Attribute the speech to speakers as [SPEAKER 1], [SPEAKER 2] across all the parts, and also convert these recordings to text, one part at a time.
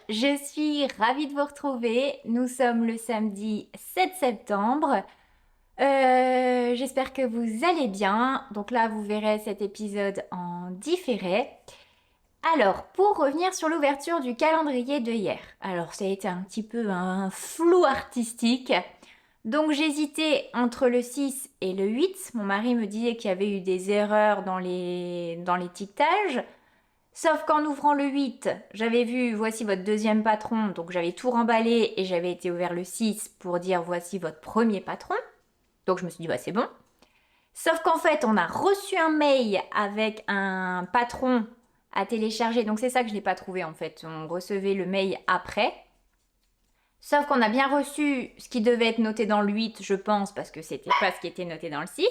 [SPEAKER 1] je suis ravie de vous retrouver. Nous sommes le samedi 7 septembre. J'espère que vous allez bien. Donc là, vous verrez cet épisode en différé. Alors, pour revenir sur l'ouverture du calendrier de hier. Alors, ça a été un petit peu un flou artistique. Donc, j'hésitais entre le 6 et le 8. Mon mari me disait qu'il y avait eu des erreurs dans l'étiquetage. Sauf qu'en ouvrant le 8, j'avais vu voici votre deuxième patron, donc j'avais tout remballé et j'avais été ouvert le 6 pour dire voici votre premier patron. Donc je me suis dit bah c'est bon. Sauf qu'en fait, on a reçu un mail avec un patron à télécharger. Donc c'est ça que je n'ai pas trouvé en fait. On recevait le mail après. Sauf qu'on a bien reçu ce qui devait être noté dans le 8, je pense, parce que c'était pas ce qui était noté dans le 6.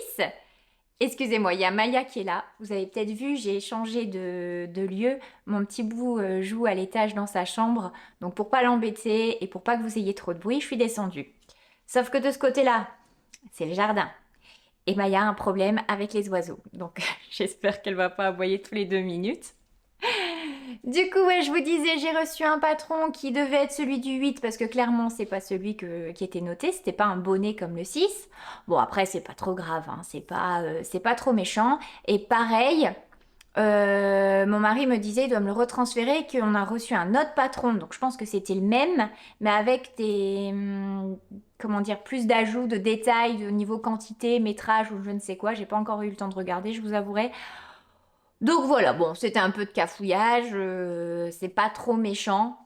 [SPEAKER 1] Excusez-moi, il y a Maya qui est là. Vous avez peut-être vu, j'ai changé de lieu. Mon petit bout joue à l'étage dans sa chambre. Donc pour pas l'embêter et pour pas que vous ayez trop de bruit, je suis descendue. Sauf que de ce côté-là, c'est le jardin. Et Maya a un problème avec les oiseaux. Donc j'espère qu'elle va pas aboyer tous les 2 minutes. Du coup, ouais, je vous disais, j'ai reçu un patron qui devait être celui du 8 parce que clairement, c'est pas celui qui était noté. C'était pas un bonnet comme le 6. Bon, après, c'est pas trop grave, hein, c'est pas trop méchant. Et pareil, mon mari me disait, il doit me le retransférer, qu'on a reçu un autre patron. Donc, je pense que c'était le même, mais avec comment dire, plus d'ajouts, de détails au niveau quantité, métrage ou je ne sais quoi. J'ai pas encore eu le temps de regarder, je vous avouerai. Donc voilà, bon, c'était un peu de cafouillage, c'est pas trop méchant.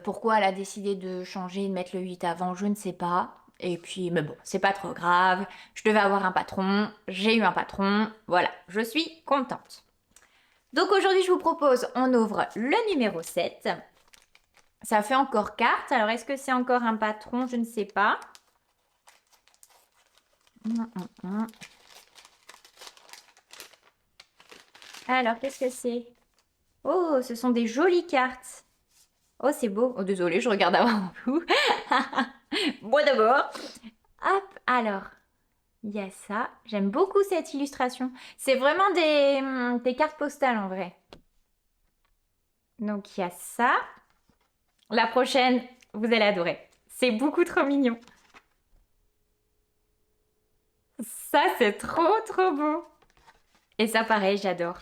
[SPEAKER 1] Pourquoi elle a décidé de changer, de mettre le 8 avant, je ne sais pas. Et puis, mais bon, c'est pas trop grave. Je devais avoir un patron, j'ai eu un patron, voilà, je suis contente. Donc aujourd'hui, je vous propose, on ouvre le numéro 7. Ça fait encore carte, alors est-ce que c'est encore un patron? Je ne sais pas. Alors, qu'est-ce que c'est? Oh, ce sont des jolies cartes. Oh, c'est beau. Oh, désolé, je regarde avant vous. Moi d'abord. Hop, alors, il y a ça. J'aime beaucoup cette illustration. C'est vraiment des cartes postales en vrai. Donc, il y a ça. La prochaine, vous allez adorer. C'est beaucoup trop mignon. Ça, c'est trop, trop beau. Et ça, pareil, j'adore.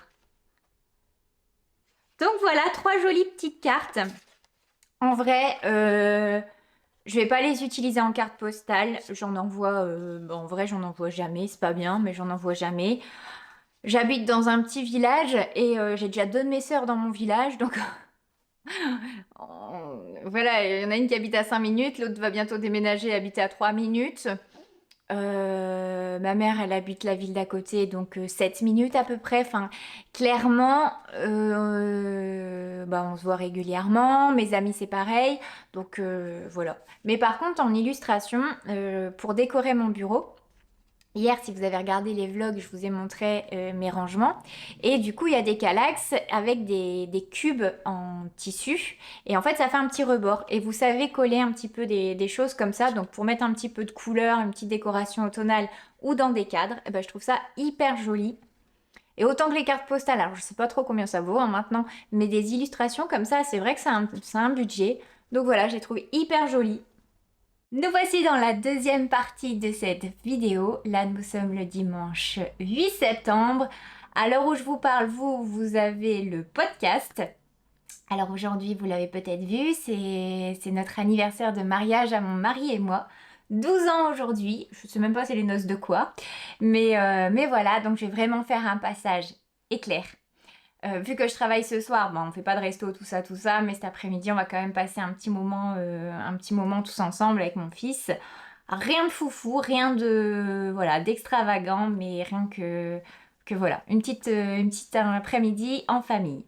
[SPEAKER 1] Donc voilà, 3 jolies petites cartes. En vrai, je vais pas les utiliser en carte postale. J'en envoie, en vrai, j'en envoie jamais. C'est pas bien, mais j'en envoie jamais. J'habite dans un petit village et j'ai déjà 2 de mes sœurs dans mon village, donc voilà, il y en a une qui habite à 5 minutes, l'autre va bientôt déménager et habiter à 3 minutes. Ma mère, elle habite la ville d'à côté, donc 7 minutes à peu près. Enfin, clairement, bah, on se voit régulièrement. Mes amis, c'est pareil. Donc voilà. Mais par contre, en illustration, pour décorer mon bureau, hier, si vous avez regardé les vlogs, je vous ai montré mes rangements. Et du coup, il y a des calax avec des cubes en tissu. Et en fait, ça fait un petit rebord. Et vous savez coller un petit peu des choses comme ça. Donc, pour mettre un petit peu de couleur, une petite décoration automnale ou dans des cadres, eh ben, je trouve ça hyper joli. Et autant que les cartes postales, alors je sais pas trop combien ça vaut hein, maintenant, mais des illustrations comme ça, c'est vrai que c'est un budget. Donc voilà, je les trouve hyper jolies. Nous voici dans la deuxième partie de cette vidéo. Là, nous sommes le dimanche 8 septembre. À l'heure où je vous parle, vous avez le podcast. Alors aujourd'hui, vous l'avez peut-être vu, c'est notre anniversaire de mariage à mon mari et moi. 12 ans aujourd'hui. Je ne sais même pas c'est les noces de quoi. Mais voilà, donc je vais vraiment faire un passage éclair. Vu que je travaille ce soir, bon, on fait pas de resto, tout ça, mais cet après-midi, on va quand même passer un petit moment tous ensemble avec mon fils. Rien de foufou, rien de, voilà, d'extravagant, mais rien que voilà, une petite après-midi en famille.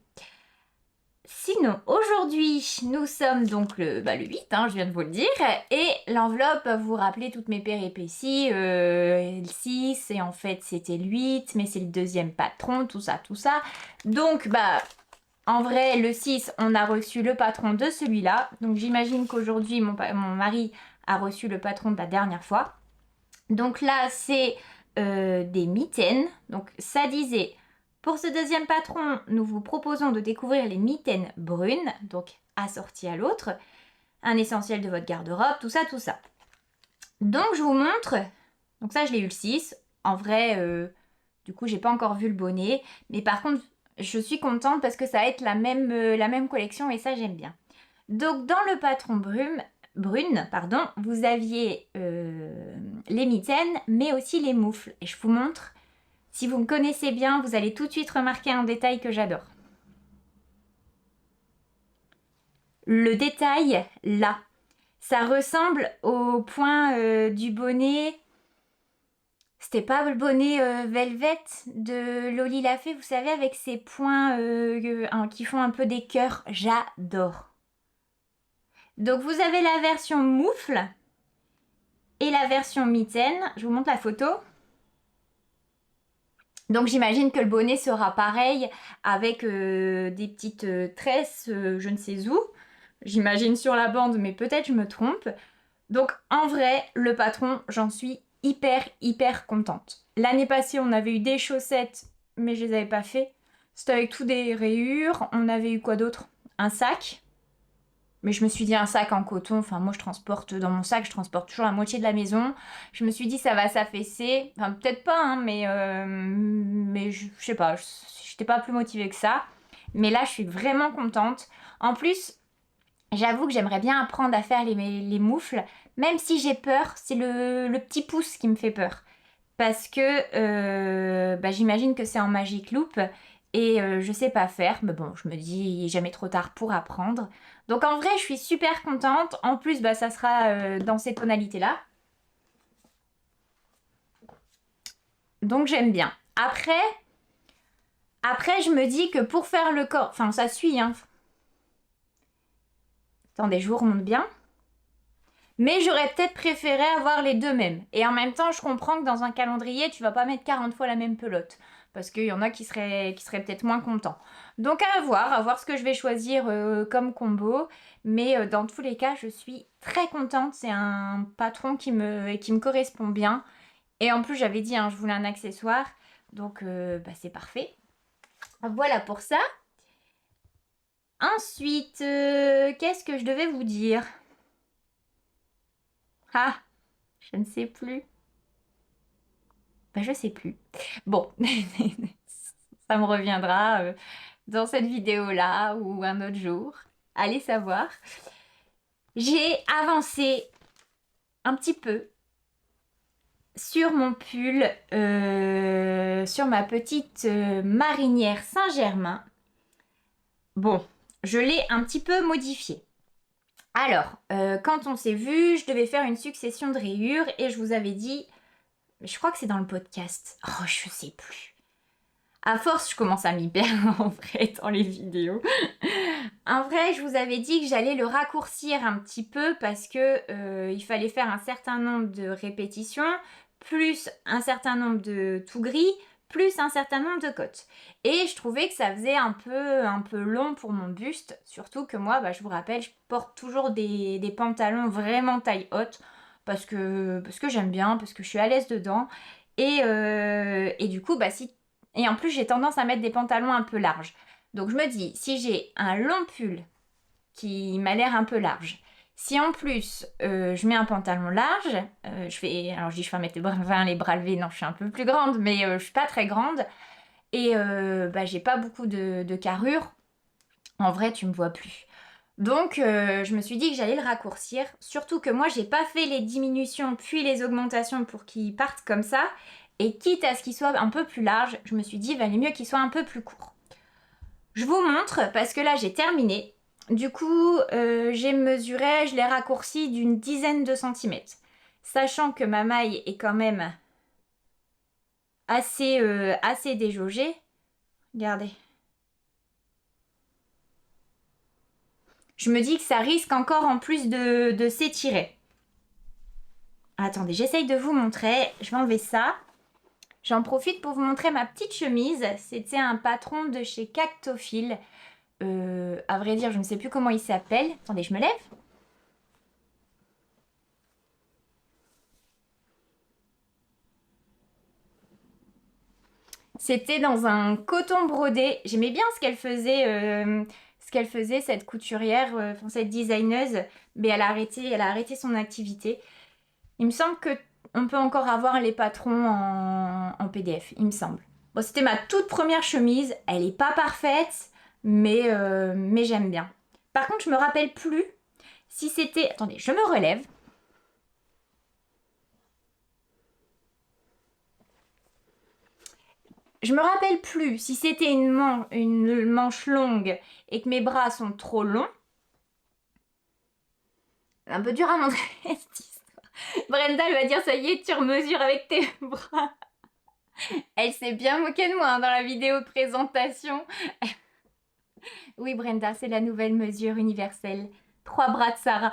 [SPEAKER 1] Sinon, aujourd'hui, nous sommes donc le 8, hein, je viens de vous le dire, et l'enveloppe va vous rappeler toutes mes péripéties, le 6, et en fait c'était le 8, mais c'est le deuxième patron, tout ça, tout ça. Donc, bah, en vrai, le 6, on a reçu le patron de celui-là, donc j'imagine qu'aujourd'hui, mon mari a reçu le patron de la dernière fois. Donc là, c'est des mitaines, donc ça disait... Pour ce deuxième patron, nous vous proposons de découvrir les mitaines brunes. Donc assorti à l'autre, un essentiel de votre garde-robe, tout ça, tout ça. Donc je vous montre, donc ça je l'ai eu le 6, en vrai, du coup j'ai pas encore vu le bonnet, mais par contre je suis contente parce que ça va être la même collection et ça j'aime bien. Donc dans le patron brune, pardon, vous aviez les mitaines, mais aussi les moufles. Et je vous montre, si vous me connaissez bien, vous allez tout de suite remarquer un détail que j'adore. Le détail, là, ça ressemble au point du bonnet. C'était pas le bonnet Velvet de Loli Lafay, vous savez, avec ses points qui font un peu des cœurs. J'adore. Donc vous avez la version moufle et la version mitaine. Je vous montre la photo. Donc j'imagine que le bonnet sera pareil avec des petites tresses, je ne sais où. J'imagine sur la bande, mais peut-être je me trompe. Donc en vrai, le patron, j'en suis hyper contente. L'année passée, on avait eu des chaussettes, mais je les avais pas fait. C'était avec tout des rayures. On avait eu quoi d'autre? Un sac. Mais je me suis dit un sac en coton, enfin moi je transporte dans mon sac, je transporte toujours la moitié de la maison. Je me suis dit ça va s'affaisser, enfin peut-être pas, hein, mais je sais pas, j'étais pas plus motivée que ça. Mais là je suis vraiment contente. En plus, j'avoue que j'aimerais bien apprendre à faire les moufles, même si j'ai peur, c'est le petit pouce qui me fait peur. Parce que j'imagine que c'est en Magic Loop et je sais pas faire, mais bon, je me dis jamais trop tard pour apprendre. Donc en vrai, je suis super contente. En plus, ça sera dans ces tonalités-là. Donc j'aime bien. Après, je me dis que pour faire le corps, enfin ça suit, hein. Attendez, je vous remonte bien. Mais j'aurais peut-être préféré avoir les deux mêmes. Et en même temps, je comprends que dans un calendrier, tu vas pas mettre 40 fois la même pelote. Parce qu'il y en a qui seraient peut-être moins contents. Donc à voir ce que je vais choisir comme combo. Mais dans tous les cas, je suis très contente. C'est un patron qui me correspond bien. Et en plus, j'avais dit, hein, je voulais un accessoire. Donc c'est parfait. Voilà pour ça. Ensuite, qu'est-ce que je devais vous dire? Ah, je ne sais plus. Je sais plus. Bon, ça me reviendra dans cette vidéo-là ou un autre jour. Allez savoir. J'ai avancé un petit peu sur mon pull, sur ma petite marinière Saint-Germain. Bon, je l'ai un petit peu modifié. Alors, quand on s'est vu, je devais faire une succession de rayures et je vous avais dit, je crois que c'est dans le podcast. Oh, je sais plus. À force, je commence à m'y perdre en vrai dans les vidéos. En vrai, je vous avais dit que j'allais le raccourcir un petit peu parce que il fallait faire un certain nombre de répétitions, plus un certain nombre de tout gris, plus un certain nombre de côtes. Et je trouvais que ça faisait un peu long pour mon buste, surtout que moi, je vous rappelle, je porte toujours des pantalons vraiment taille haute parce que j'aime bien, parce que je suis à l'aise dedans. Et du coup, et en plus, j'ai tendance à mettre des pantalons un peu larges. Donc je me dis, si j'ai un long pull qui m'a l'air un peu large, si en plus je mets un pantalon large, alors je dis je fais 1m20 les bras levés, non je suis un peu plus grande, mais je suis pas très grande, et j'ai pas beaucoup de carrure, en vrai tu me vois plus. Donc je me suis dit que j'allais le raccourcir, surtout que moi j'ai pas fait les diminutions puis les augmentations pour qu'ils partent comme ça, et quitte à ce qu'il soit un peu plus large, je me suis dit il valait mieux qu'il soit un peu plus court. Je vous montre parce que là j'ai terminé. Du coup, j'ai mesuré, je l'ai raccourci d'une dizaine de centimètres. Sachant que ma maille est quand même assez déjaugée. Regardez. Je me dis que ça risque encore en plus de s'étirer. Attendez, j'essaye de vous montrer. Je vais enlever ça. J'en profite pour vous montrer ma petite chemise. C'était un patron de chez Cactophile. À vrai dire, je ne sais plus comment il s'appelle. Attendez, je me lève. C'était dans un coton brodé. J'aimais bien ce qu'elle faisait, cette couturière, cette designeuse, mais elle a arrêté son activité. Il me semble que on peut encore avoir les patrons en PDF, il me semble. Bon, c'était ma toute première chemise, elle est pas parfaite, mais j'aime bien. Par contre, je me rappelle plus si c'était... Attendez, je me relève. Je me rappelle plus si c'était une manche longue et que mes bras sont trop longs. Un peu dur à montrer cette histoire. Brenda, elle va dire, ça y est, tu remesures avec tes bras. Elle s'est bien moquée de moi hein, dans la vidéo de présentation. Oui, Brenda, c'est la nouvelle mesure universelle. 3 bras de Sarah.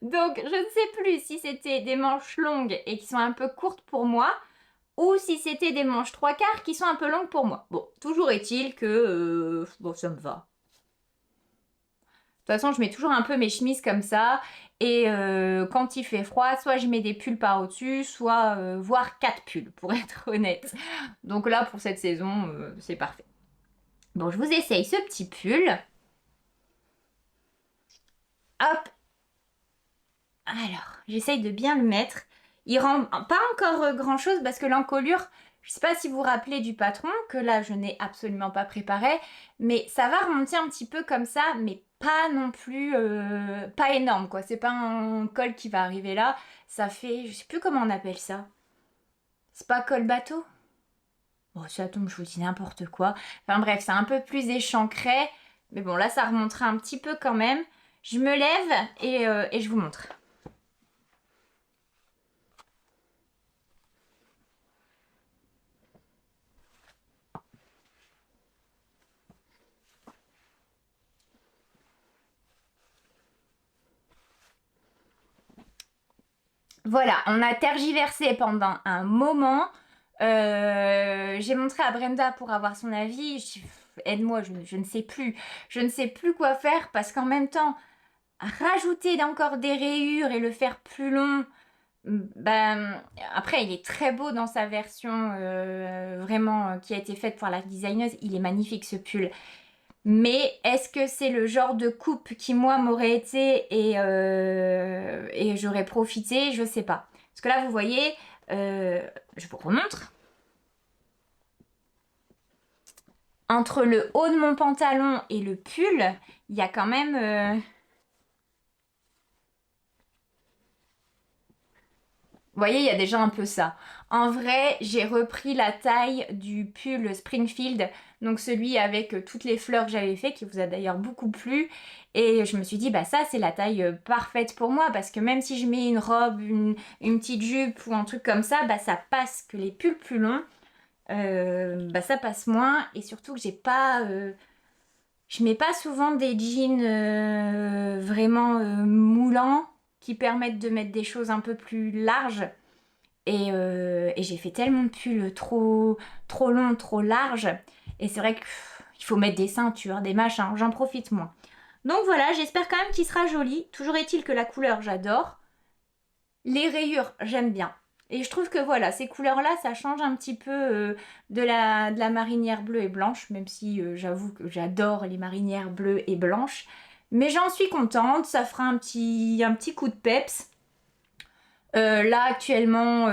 [SPEAKER 1] Donc, je ne sais plus si c'était des manches longues et qui sont un peu courtes pour moi, ou si c'était des manches 3/4 qui sont un peu longues pour moi. Bon, toujours est-il que... bon, ça me va. De toute façon, je mets toujours un peu mes chemises comme ça. Et quand il fait froid, soit je mets des pulls par au-dessus, soit voire 4 pulls, pour être honnête. Donc là, pour cette saison, c'est parfait. Bon, je vous essaye ce petit pull. Hop. Alors, j'essaye de bien le mettre. Il rend pas encore grand-chose parce que l'encolure, je sais pas si vous vous rappelez du patron, que là, je n'ai absolument pas préparé. Mais ça va remonter un petit peu comme ça, mais pas non plus... pas énorme, quoi. C'est pas un col qui va arriver là. Ça fait... Je sais plus comment on appelle ça. C'est pas col bateau? Bon, ça tombe, je vous dis n'importe quoi. Enfin bref, c'est un peu plus échancré. Mais bon, là, ça remontera un petit peu quand même. Je me lève et je vous montre. Voilà, on a tergiversé pendant un moment. J'ai montré à Brenda pour avoir son avis. Aide-moi, je ne sais plus. Je ne sais plus quoi faire parce qu'en même temps, rajouter encore des rayures et le faire plus long, ben, après, il est très beau dans sa version vraiment qui a été faite par la designeuse. Il est magnifique ce pull. Mais est-ce que c'est le genre de coupe qui, moi, m'aurait été et j'aurais profité? Je sais pas. Parce que là, vous voyez, je vous remontre. Entre le haut de mon pantalon et le pull, il y a quand même... Vous voyez, il y a déjà un peu ça. En vrai, j'ai repris la taille du pull Springfield, donc celui avec toutes les fleurs que j'avais fait, qui vous a d'ailleurs beaucoup plu. Et je me suis dit, bah ça, c'est la taille parfaite pour moi, parce que même si je mets une robe, une petite jupe ou un truc comme ça, bah ça passe. Que les pulls plus longs, bah ça passe moins. Et surtout que j'ai pas... je mets pas souvent des jeans vraiment moulants qui permettent de mettre des choses un peu plus larges. Et j'ai fait tellement de pulls trop longs, trop larges. Et c'est vrai qu'il faut mettre des ceintures, des machins. J'en profite moins. Donc voilà, j'espère quand même qu'il sera joli. Toujours est-il que la couleur, j'adore. Les rayures, j'aime bien. Et je trouve que voilà, ces couleurs-là, ça change un petit peu de la marinière bleue et blanche, même si j'avoue que j'adore les marinières bleues et blanches. Mais j'en suis contente, ça fera un petit coup de peps. Là actuellement,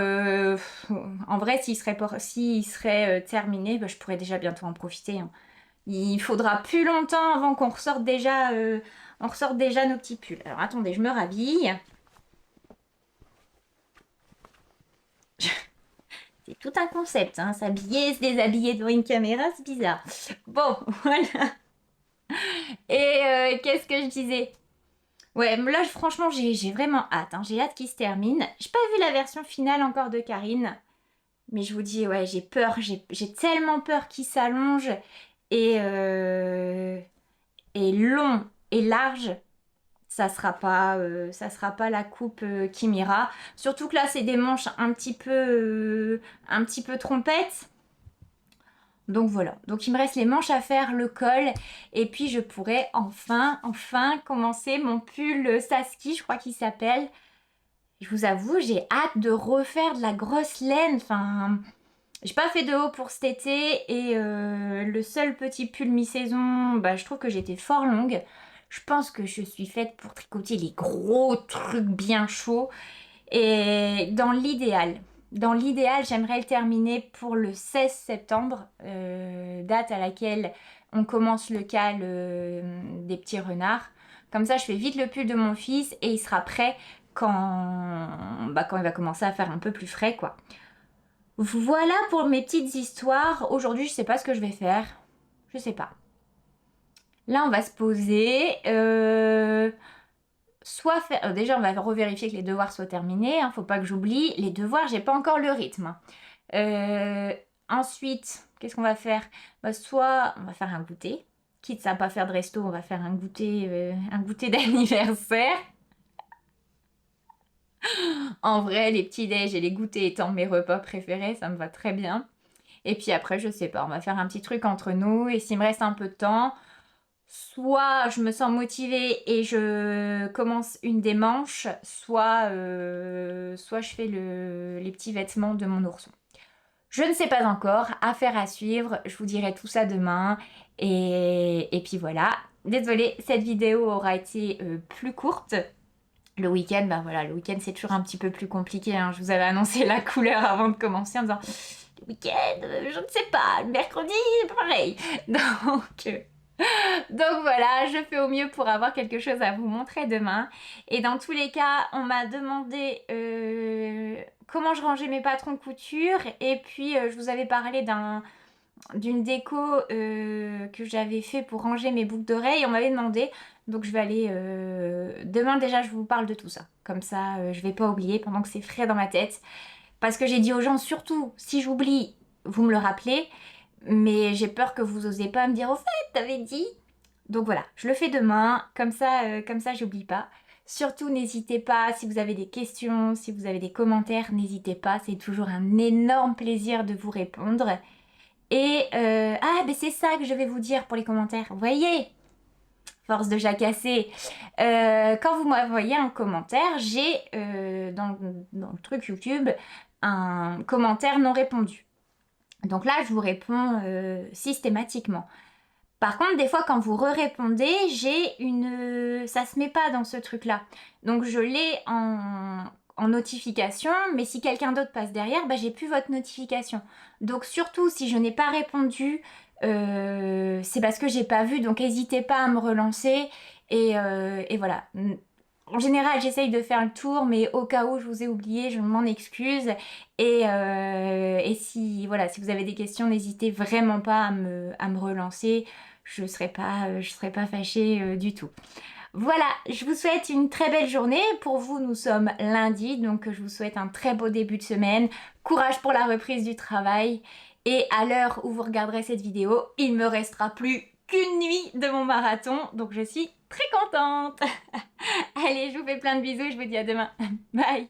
[SPEAKER 1] en vrai, s'il serait terminé, bah, je pourrais déjà bientôt en profiter. Hein. Il faudra plus longtemps avant qu'on ressorte déjà, on ressorte déjà nos petits pulls. Alors attendez, je me rhabille. C'est tout un concept, hein. S'habiller, se déshabiller devant une caméra, c'est bizarre. Bon, voilà. Et qu'est-ce que je disais? Ouais, là, franchement, j'ai vraiment hâte. Hein. J'ai hâte qu'il se termine. J'ai pas vu la version finale encore de Karine. Mais je vous dis, ouais, j'ai peur. J'ai tellement peur qu'il s'allonge. Et long et large, ça sera pas la coupe qui m'ira. Surtout que là, c'est des manches un petit peu trompettes. Donc voilà, donc il me reste les manches à faire, le col, et puis je pourrais enfin commencer mon pull Saski, je crois qu'il s'appelle. Je vous avoue, j'ai hâte de refaire de la grosse laine, enfin, J'ai pas fait de haut pour cet été et le seul petit pull mi-saison, bah, je trouve que j'étais fort longue. Je pense que je suis faite pour tricoter les gros trucs bien chauds. Et dans l'idéal, j'aimerais le terminer pour le 16 septembre, date à laquelle on commence le cal des petits renards. Comme ça, je fais vite le pull de mon fils et il sera prêt quand il va commencer à faire un peu plus frais, quoi. Voilà pour mes petites histoires. Aujourd'hui, je sais pas ce que je vais faire. Je sais pas. Là, on va se poser. Soit faire. Déjà, on va revérifier que les devoirs soient terminés. Hein, faut pas que j'oublie. Les devoirs, j'ai pas encore le rythme. Euh, Ensuite, qu'est-ce qu'on va faire? Bah, soit on va faire un goûter. Quitte à pas faire de resto, on va faire un goûter d'anniversaire. En vrai, les petits déj et les goûters étant mes repas préférés, ça me va très bien. Et puis après, je sais pas, on va faire un petit truc entre nous. Et s'il me reste un peu de temps, soit je me sens motivée et je commence une des manches, soit je fais les petits vêtements de mon ourson. Je ne sais pas encore, affaire à suivre, je vous dirai tout ça demain. Et puis voilà. Désolée, cette vidéo aura été plus courte. Le week-end, ben voilà, le week-end c'est toujours un petit peu plus compliqué, hein. Je vous avais annoncé la couleur avant de commencer en disant le week-end, je ne sais pas, le mercredi, pareil. Donc voilà, je fais au mieux pour avoir quelque chose à vous montrer demain. Et dans tous les cas, on m'a demandé comment je rangeais mes patrons couture. Et puis je vous avais parlé d'une déco que j'avais fait pour ranger mes boucles d'oreilles. On m'avait demandé, donc je vais aller... Demain déjà, je vous parle de tout ça. Comme ça, je vais pas oublier pendant que c'est frais dans ma tête. Parce que j'ai dit aux gens, surtout, si j'oublie, vous me le rappelez. Mais j'ai peur que vous osez pas me dire, au fait, t'avais dit. Donc voilà, je le fais demain. Comme ça, j'oublie pas. Surtout, n'hésitez pas, si vous avez des questions, si vous avez des commentaires, n'hésitez pas. C'est toujours un énorme plaisir de vous répondre. Et ben c'est ça que je vais vous dire pour les commentaires. Vous voyez, force de jacasser. Quand vous m'envoyez un commentaire, j'ai dans le truc YouTube un commentaire non répondu. Donc là, je vous réponds systématiquement. Par contre, des fois, quand vous répondez, ça se met pas dans ce truc-là. Donc je l'ai en notification, mais si quelqu'un d'autre passe derrière, bah, j'ai plus votre notification. Donc surtout, si je n'ai pas répondu, c'est parce que j'ai pas vu. Donc n'hésitez pas à me relancer. Et voilà. En général, j'essaye de faire le tour, mais au cas où je vous ai oublié, je m'en excuse. Et si vous avez des questions, n'hésitez vraiment pas à me relancer. Je serai pas fâchée du tout. Voilà, je vous souhaite une très belle journée. Pour vous, nous sommes lundi, donc je vous souhaite un très beau début de semaine. Courage pour la reprise du travail. Et à l'heure où vous regarderez cette vidéo, il me restera plus qu'une nuit de mon marathon, donc je suis très contente. Allez, je vous fais plein de bisous, je vous dis à demain. Bye.